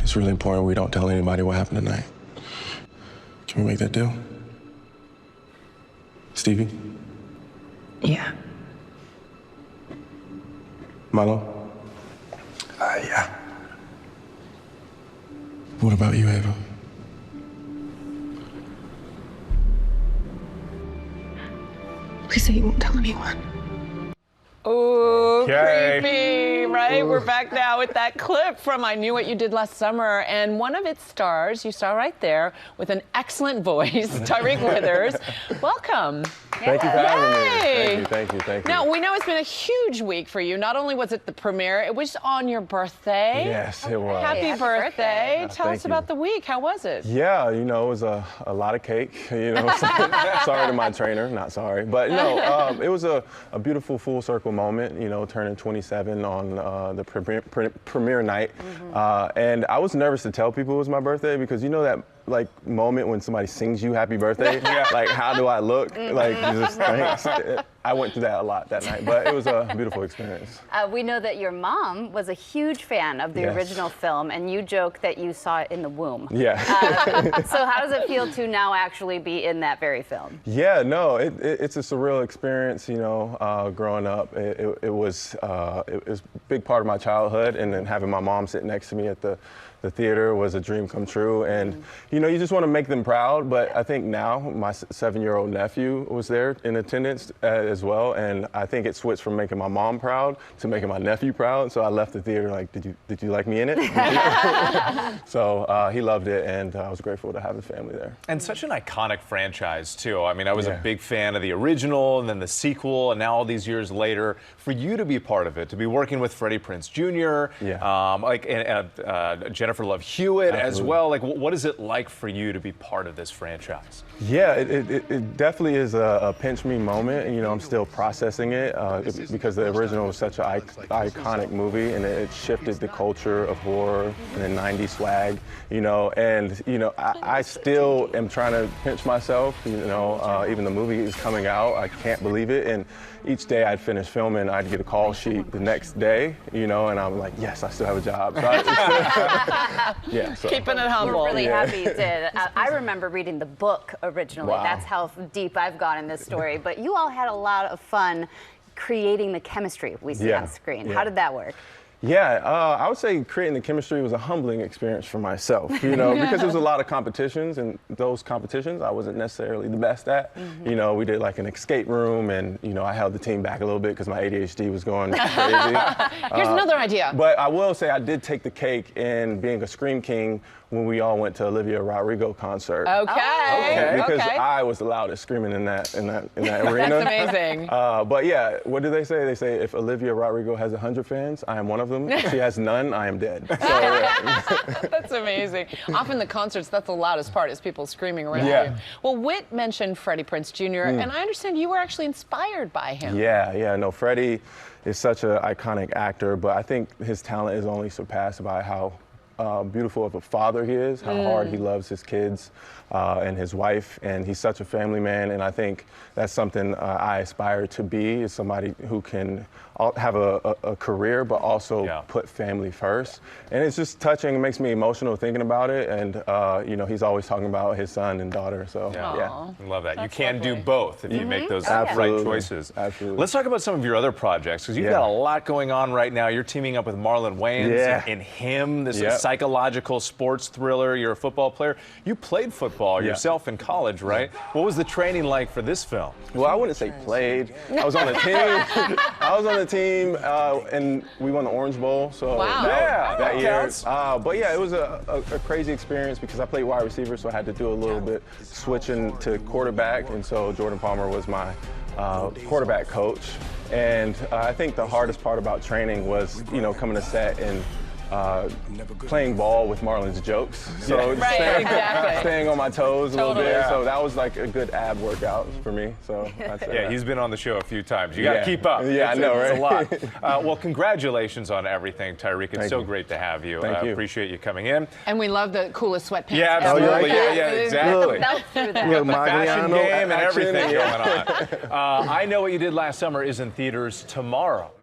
It's really important we don't tell anybody what happened tonight. Can we make that deal? Stevie? Yeah. Milo? Yeah. What about you, Ava? Please say you won't tell anyone. Ooh, Okay. creepy, right? We're back now with that clip from I Knew What You Did Last Summer, and one of its stars, you saw right there, with an excellent voice, Tyriq Withers. Welcome. Thank you for having Yay. me. Thank you. Now, we know it's been a huge week for you. Not only was it the premiere, it was on your birthday. Yes, it was. Happy birthday. Tell thank us about the week. How was it? Yeah, you know, it was a lot of cake, you know. Sorry to my trainer, not sorry. But no, it was a beautiful full circle moment, you know, turning 27 on the premiere night. And I was nervous to tell people it was my birthday because you know that like moment when somebody sings you happy birthday? Like, how do I look? Like, just thanks. I went through that a lot that night, but it was a beautiful experience. We know that your mom was a huge fan of the original film, and you joke that you saw it in the womb. Yeah. So how does it feel to now actually be in that very film? Yeah, no, it's a surreal experience, you know, growing up. It was a big part of my childhood, and then having my mom sit next to me at the theater was a dream come true. And, you know, you just want to make them proud, but I think now my 7-year-old nephew was there in attendance as well, and I think it switched from making my mom proud to making my nephew proud. So I left the theater like, did you like me in it? So he loved it, and I was grateful to have the family there. And such an iconic franchise, too. I mean, I was a big fan of the original and then the sequel, and now all these years later, for you to be part of it, to be working with Freddie Prinze Jr., Jennifer Love Hewitt as well. Like, what is it like for you to be part of this franchise? Yeah, it definitely is a pinch me moment. And, you know, I'm still processing it because the original was such an iconic movie, and it shifted the culture of horror and the 90s swag, you know. And, you know, I still am trying to pinch myself, you know, even the movie is coming out. I can't believe it. And each day I'd finish filming, I'd get a call sheet the next day, you know, and I'm like, yes, I still have a job. So Keeping it humble. We're really happy you did. I remember reading the book originally. Wow. That's how deep I've gone in this story. But you all had a lot of fun creating the chemistry we see on screen. How did that work? Yeah, I would say creating the chemistry was a humbling experience for myself, you know, because there was a lot of competitions, and those competitions I wasn't necessarily the best at. You know, we did like an escape room, and, you know, I held the team back a little bit because my ADHD was going crazy. Here's another idea. But I will say I did take the cake in being a Scream King when we all went to Olivia Rodrigo concert. Okay. Because I was the loudest screaming in that arena. That's amazing. But yeah, what do they say? They say if Olivia Rodrigo has 100 fans, I am one of them. If she has none, I am dead. So, That's amazing. Often the concerts, that's the loudest part, is people screaming around you. Well, Whit mentioned Freddie Prinze Jr., and I understand you were actually inspired by him. Yeah, no, Freddie is such an iconic actor, but I think his talent is only surpassed by how beautiful of a father he is, how hard he loves his kids and his wife, and he's such a family man, and I think that's something I aspire to be, is somebody who can have a career but also put family first. And it's just touching, it makes me emotional thinking about it, and you know, he's always talking about his son and daughter, so I love that. That's you can lovely. do both if you make those right choices. Absolutely. Let's talk about some of your other projects, because you've got a lot going on right now. You're teaming up with Marlon Wayans in Him, this psychological sports thriller. You're a football player. You played football yourself in college, right? What was the training like for this film? Well, I wouldn't say played. I was on the team. I was on the team, and we won the Orange Bowl. So that year. But yeah, it was a crazy experience because I played wide receiver, so I had to do a little bit switching to quarterback, and so Jordan Palmer was my quarterback coach. And I think the hardest part about training was, you know, coming to set and playing ball with Marlon's jokes. So staying on my toes a little bit. So that was like a good ab workout for me. So he's been on the show a few times. You got to keep up. Yeah, I know, right? It's a lot. Well, congratulations on everything, Tyriq. It's so great to have you. Thank you. Appreciate you coming in. And we love the coolest sweatpants. Yeah, absolutely. ever. Exactly. Look, Fashion game and everything going on. I Know What You Did Last Summer is in theaters tomorrow.